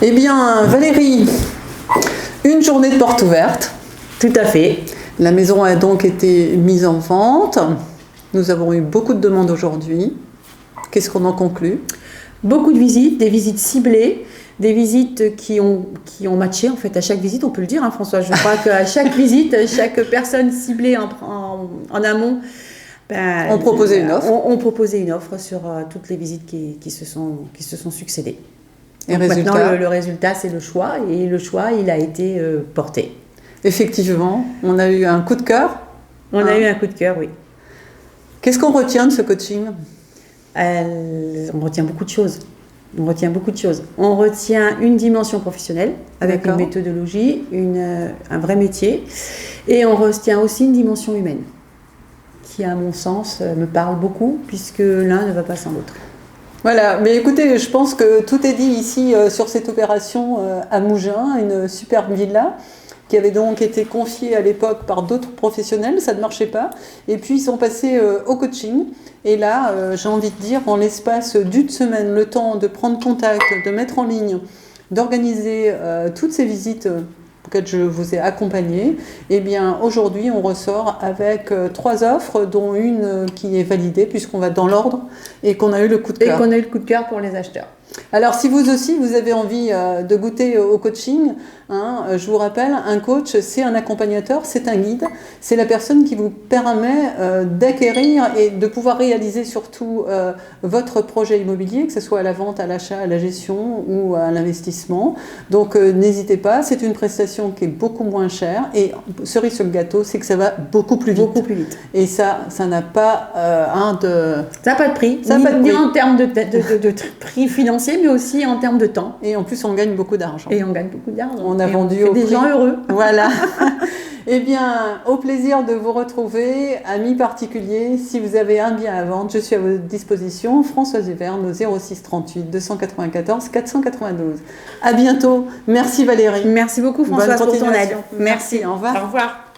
Eh bien, Valérie, une journée de porte ouverte. Tout à fait. La maison a donc été mise en vente. Nous avons eu beaucoup de demandes aujourd'hui. Qu'est-ce qu'on en conclut? Beaucoup de visites, des visites ciblées, des visites qui ont matché en fait à chaque visite, on peut le dire, hein, François. Je crois qu'à chaque visite, chaque personne ciblée en amont, on proposait une offre. On proposait une offre sur toutes les visites qui se sont succédées. Et résultat, maintenant, le résultat, c'est le choix, et le choix, il a été porté. Effectivement, on a eu un coup de cœur. On a eu un coup de cœur, oui. Qu'est-ce qu'on retient de ce coaching? On retient beaucoup de choses. On retient une dimension professionnelle avec une méthodologie, un vrai métier, et on retient aussi une dimension humaine qui, à mon sens, me parle beaucoup puisque l'un ne va pas sans l'autre. Voilà, mais écoutez, je pense que tout est dit ici sur cette opération à Mougins, une superbe villa qui avait donc été confiée à l'époque par d'autres professionnels, ça ne marchait pas, et puis ils sont passés au coaching, et là, j'ai envie de dire, en l'espace d'une semaine, le temps de prendre contact, de mettre en ligne, d'organiser toutes ces visites auxquelles je vous ai accompagné, et bien aujourd'hui, on ressort avec 3 offres, dont une qui est validée, puisqu'on va dans l'ordre, et qu'on a eu le coup de cœur. Et qu'on a eu le coup de cœur pour les acheteurs. Alors, si vous aussi, vous avez envie de goûter au coaching, je vous rappelle, un coach, c'est un accompagnateur, c'est un guide, c'est la personne qui vous permet d'acquérir et de pouvoir réaliser surtout votre projet immobilier, que ce soit à la vente, à l'achat, à la gestion ou à l'investissement. Donc, n'hésitez pas, c'est une prestation qui est beaucoup moins chère, et cerise sur le gâteau, c'est que ça va beaucoup plus vite. Beaucoup plus vite. Et ça n'a pas Ça n'a pas de prix, ni en termes de prix financier, mais aussi en termes de temps. Et en plus, on gagne beaucoup d'argent. On a vendu au des gens heureux. Voilà. Eh bien, au plaisir de vous retrouver, amis particuliers. Si vous avez un bien à vendre, je suis à votre disposition. Françoise Huverne au 06 38 294 492. À bientôt. Merci Valérie. Merci beaucoup Françoise pour ton aide. Merci. Au revoir. Au revoir.